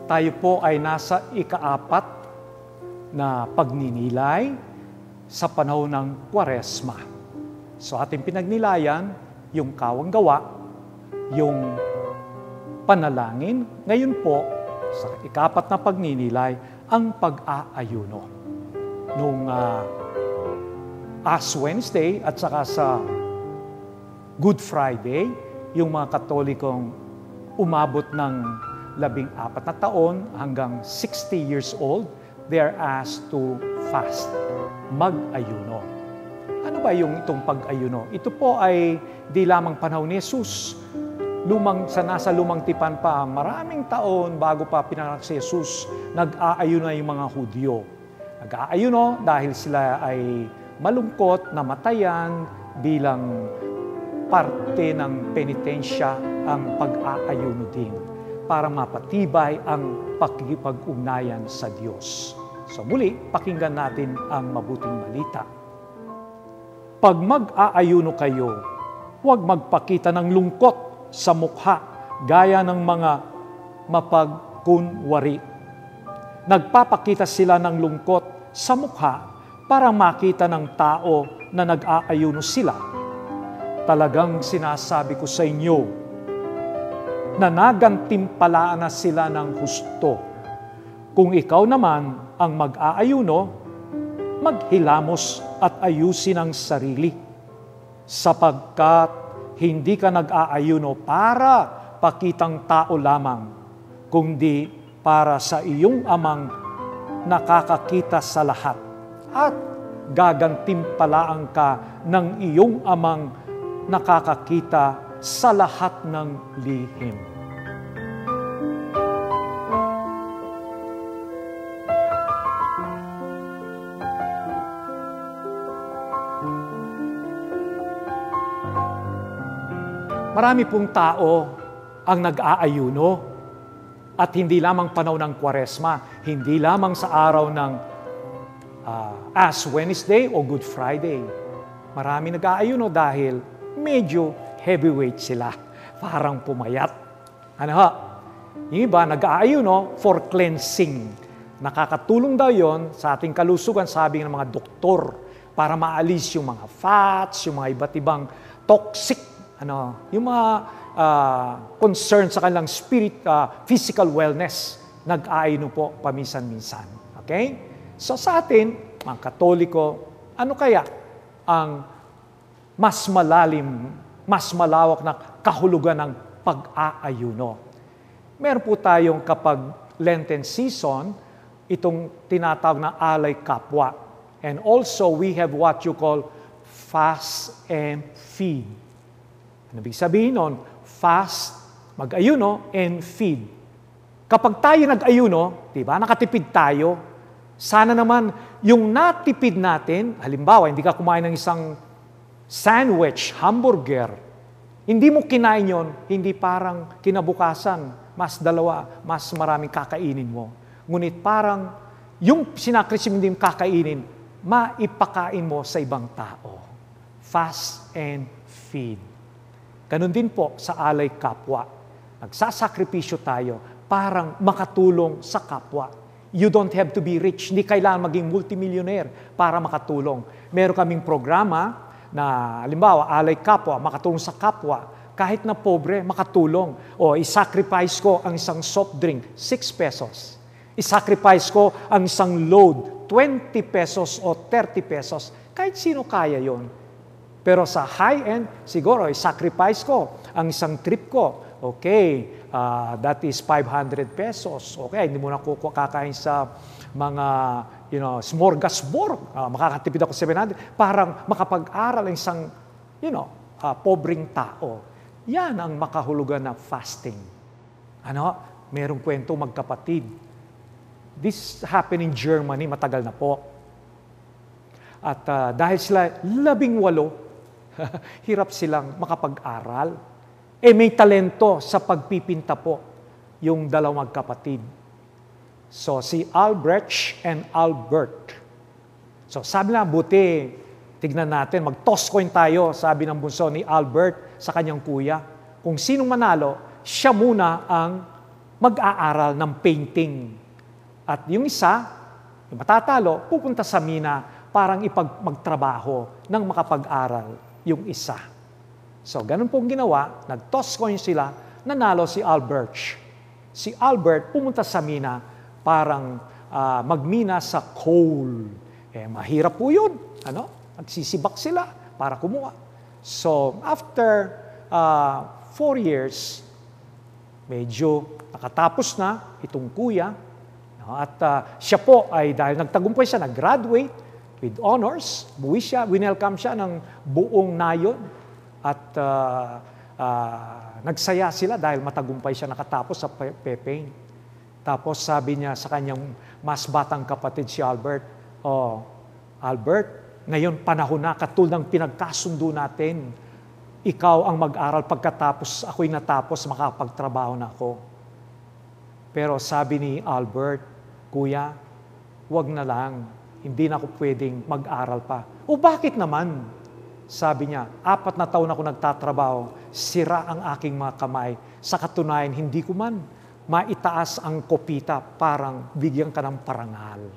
Tayo po ay nasa ikaapat na pagninilay sa panahon ng Kwaresma. So ating pinagnilayan yung kawang gawa, yung panalangin. Ngayon po, sa ikapat na pagninilay, ang pag-aayuno. Nung Ash Wednesday at saka sa Good Friday, yung mga Katolikong umabot ng 14 na taon hanggang 60 years old, they are asked to fast, mag-ayuno. Ano ba yung itong pag-ayuno? Ito po ay di lamang panahon ni Jesus. Nasa lumang tipan pa, maraming taon bago pa pinanganak si Jesus, nag-aayuno yung mga Hudyo. Nag-aayuno dahil sila ay malungkot, namatayan bilang parte ng penitensya ang pag-aayuno din para mapatibay ang pakikipag-ugnayan sa Diyos. So muli, pakinggan natin ang mabuting balita. Pag mag-aayuno kayo, huwag magpakita ng lungkot sa mukha gaya ng mga mapagkunwari. Nagpapakita sila ng lungkot sa mukha para makita ng tao na nag-aayuno sila. Talagang sinasabi ko sa inyo na nagantimpalaan na sila ng husto. Kung ikaw naman ang mag-aayuno, maghilamos at ayusin ang sarili, sapagkat hindi ka nag-aayuno para pakitang tao lamang, kundi para sa iyong amang nakakakita sa lahat at gagantimpalaan ka ng iyong amang nakakakita sa lahat ng lihim. Marami pong tao ang nag-aayuno at hindi lamang panahon ng Kwaresma, hindi lamang sa araw ng Ash Wednesday o Good Friday. Marami nag-aayuno dahil medyo heavyweight sila, parang pumayat. Yung iba nag-aayuno for cleansing. Nakakatulong daw yon sa ating kalusugan, sabi ng mga doktor, para maalis yung mga fats, yung mga iba't ibang toxic yung mga concern sa kanilang spirit, physical wellness, nag-aayuno po paminsan-minsan. Okay? So sa atin, mga Katoliko, ano kaya ang mas malalim, mas malawak na kahulugan ng pag-aayuno? Meron po tayong kapag Lenten season, itong tinatawag na alay kapwa. And also, we have what you call fast and feed. Ano ibig sabihin nun? Fast, mag-ayuno, and feed. Kapag tayo nag-ayuno, diba, nakatipid tayo, sana naman yung natipid natin, halimbawa, hindi ka kumain ng isang sandwich, hamburger, hindi mo kinain yon, hindi parang kinabukasan, mas maraming kakainin mo. Ngunit parang yung sinakripisyo mo hindi kakainin, maipakain mo sa ibang tao. Fast and feed. Ganun din po sa alay kapwa. Nagsasakripisyo tayo parang makatulong sa kapwa. You don't have to be rich. Hindi kailangan maging multimillionaire para makatulong. Meron kaming programa na, halimbawa, alay kapwa, makatulong sa kapwa. Kahit na pobre, makatulong. O, isacrifice ko ang isang soft drink, 6 pesos. Isacrifice ko ang isang load, 20 pesos o 30 pesos. Kahit sino kaya yon. Pero sa high-end, siguro, sacrifice ko ang isang trip ko. Okay, that is 500 pesos. Okay, hindi mo na kakain sa mga, smorgasbord. Makakatipid ako 700. Parang makapag-aral ang isang, pobreng tao. Yan ang makahulugan na fasting. Merong kwento magkapatid. This happened in Germany, matagal na po. At dahil sila 18, hirap silang makapag-aral. May talento sa pagpipinta po yung dalawang magkapatid. So, si Albrecht and Albert. So, sabi na, buti, tignan natin, mag-toss coin tayo, sabi ng bunso ni Albert sa kanyang kuya. Kung sinong manalo, siya muna ang mag-aaral ng painting. At yung isa, yung matatalo, pupunta sa mina parang magtrabaho ng makapag-aral yung isa. So, ganun pong ginawa, nag-toss coin sila, nanalo si Albert. Si Albert pumunta sa mina parang magmina sa coal. Mahirap po yun. Nagsisibak sila para kumuha. So, after 4 years, medyo nakatapos na itong kuya. At siya po ay dahil nagtagumpay siya, nag-graduate with honors. Buwi siya, winelcome siya ng buong nayon. At nagsaya sila dahil matagumpay siya nakatapos sa paint. Tapos sabi niya sa kanyang mas batang kapatid si Albert, Albert, ngayon panahon na katulad ng pinagkasundo natin. Ikaw ang mag-aral pagkatapos ako'y natapos, makapagtrabaho na ako. Pero sabi ni Albert, Kuya, wag na lang. Hindi na ako pwedeng mag-aral pa. O bakit naman? Sabi niya, 4 na taon ako nagtatrabaho, sira ang aking mga kamay. Sa katunayan, hindi ko man maitaas ang kopita, parang bigyan ka ng parangal.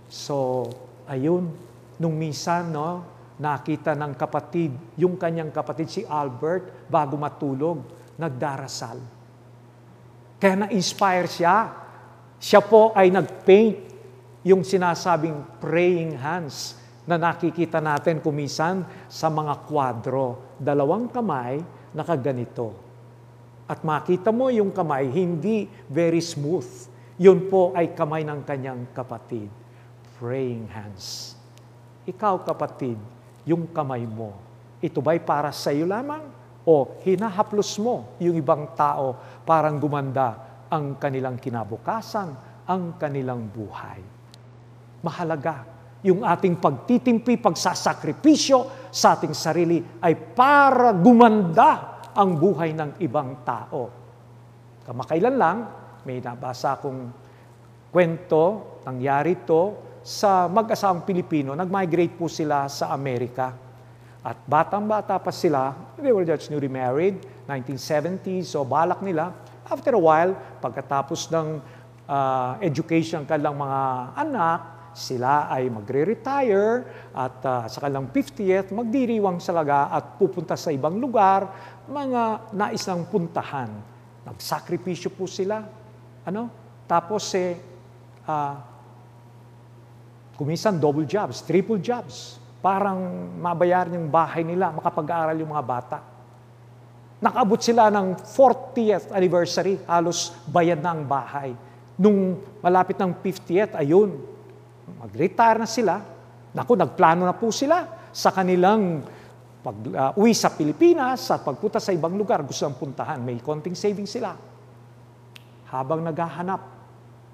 So, ayun, nung minsan, nakita ng kapatid, yung kanyang kapatid, si Albert, bago matulog, nagdarasal. Kaya na-inspire siya. Siya po ay nag-paint yung sinasabing praying hands na nakikita natin kumisan sa mga kwadro. 2 kamay, nakaganito. At makita mo yung kamay, hindi very smooth. Yun po ay kamay ng kanyang kapatid. Praying hands. Ikaw, kapatid, yung kamay mo, ito ba'y para sa iyo lamang? O hinahaplos mo yung ibang tao parang gumanda ang kanilang kinabukasan, ang kanilang buhay? Mahalaga yung ating pagtitimpi, pagsasakripisyo sa ating sarili ay para gumanda ang buhay ng ibang tao. Kamakailan lang, may nabasa akong kwento, nangyari to sa mag-asawang Pilipino, nag-migrate po sila sa Amerika. At batang-bata pa sila, they were just newly married, 1970s, so balak nila. After a while, pagkatapos ng education kanilang mga anak, sila ay magre-retire at sa kanilang 50th, magdiriwang salaga at pupunta sa ibang lugar, mga nais lang puntahan. Nagsakripisyo po sila. Tapos kumisan double jobs, triple jobs. Parang mabayaran yung bahay nila, makapag-aaral yung mga bata. Nakaabot sila ng 40th anniversary, halos bayad na ang bahay. Nung malapit ng 50th, ayun, mag-retire na sila. Nagplano na po sila sa kanilang pag-uwi sa Pilipinas at pagpunta sa ibang lugar, gusto ang puntahan. May konting savings sila. Habang naghahanap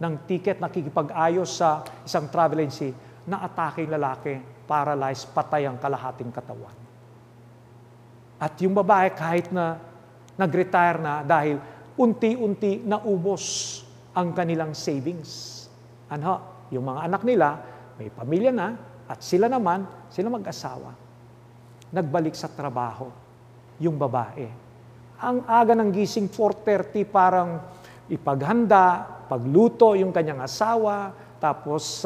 ng ticket, nakikipag-ayos sa isang travel agency, na-atake yung lalaki, paralyzed, patay ang kalahating katawan. At yung babae, kahit na nag-retire na dahil unti-unti naubos ang kanilang savings. Yung mga anak nila, may pamilya na, at sila naman, sila mag-asawa. Nagbalik sa trabaho, yung babae. Ang aga ng gising, 4:30, parang ipaghanda, pagluto yung kanyang asawa, tapos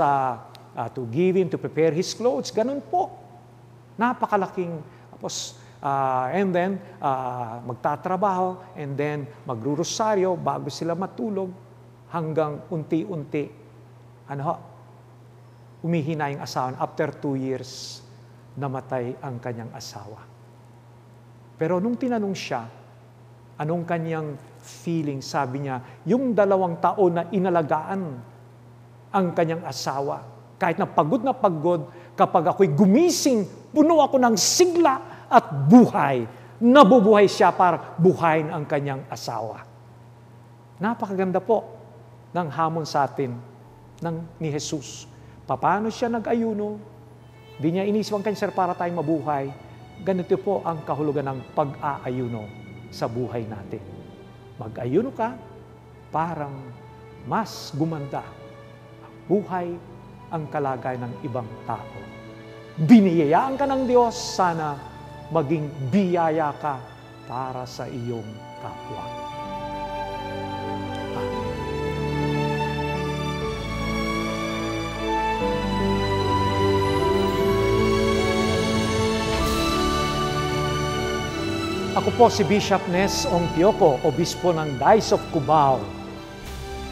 to give him, to prepare his clothes, ganun po. Napakalaking, tapos, and then, magtatrabaho, and then, magrurosaryo bago sila matulog, hanggang unti-unti, umihina yung asawa. After 2 years, namatay ang kanyang asawa. Pero nung tinanong siya, anong kanyang feeling, sabi niya, yung 2 taon na inalagaan ang kanyang asawa, kahit na pagod, kapag ako'y gumising, puno ako ng sigla at buhay. Nabubuhay siya para buhayin ang kanyang asawa. Napakaganda po ng hamon sa atin ni Jesus. Paano siya nag-ayuno? Di niya inisip ang cancer para tayong mabuhay. Ganito po ang kahulugan ng pag-aayuno sa buhay natin. Mag-ayuno ka parang mas gumanda ang buhay, ang kalagayan ng ibang tao. Biniyayaan ka ng Diyos, sana maging biyaya ka para sa iyong kapwa. Ako po si Bishop Nes Ongtioco, Obispo ng Diocese of Cubao.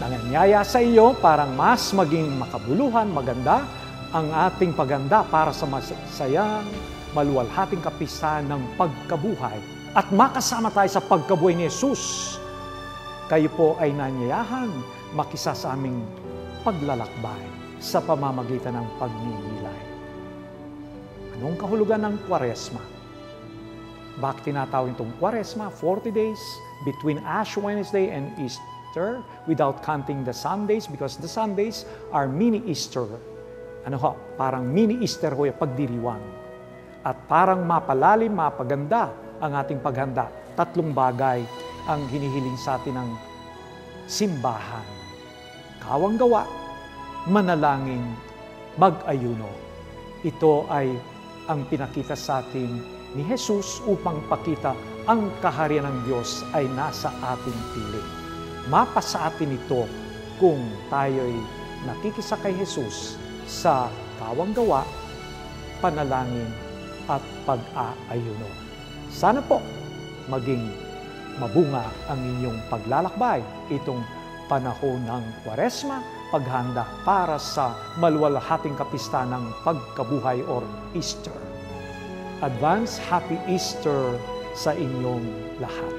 Nanganyaya sa iyo para mas maging makabuluhan, maganda ang ating paghanda para sa masayang, maluwalhating kapistahan ng pagkabuhay at makasama tayo sa pagkabuhay ni Jesus. Kayo po ay nanyayahan makisa sa aming paglalakbay sa pamamagitan ng pagninilay. Anong kahulugan ng Kwaresma? Bakit tinatawag itong Kwaresma? 40 days between Ash Wednesday and Easter without counting the Sundays because the Sundays are mini Easter. Parang mini Easter ho yung pagdiriwang. At parang mapalalim, mapaganda ang ating paghanda. 3 bagay ang hinihiling sa atin ng simbahan. Kawang gawa, manalangin, mag-ayuno. Ito ay ang pinakita sa atin ni Jesus upang pakita ang kaharian ng Diyos ay nasa ating piling. Mapa sa atin ito kung tayo'y nakikisa kay Jesus sa kawang gawa, panalangin at pag-aayuno. Sana po maging mabunga ang inyong paglalakbay itong panahon ng Kwaresma, paghanda para sa maluwalhating kapistahan ng pagkabuhay or Easter. Advance Happy Easter sa inyong lahat.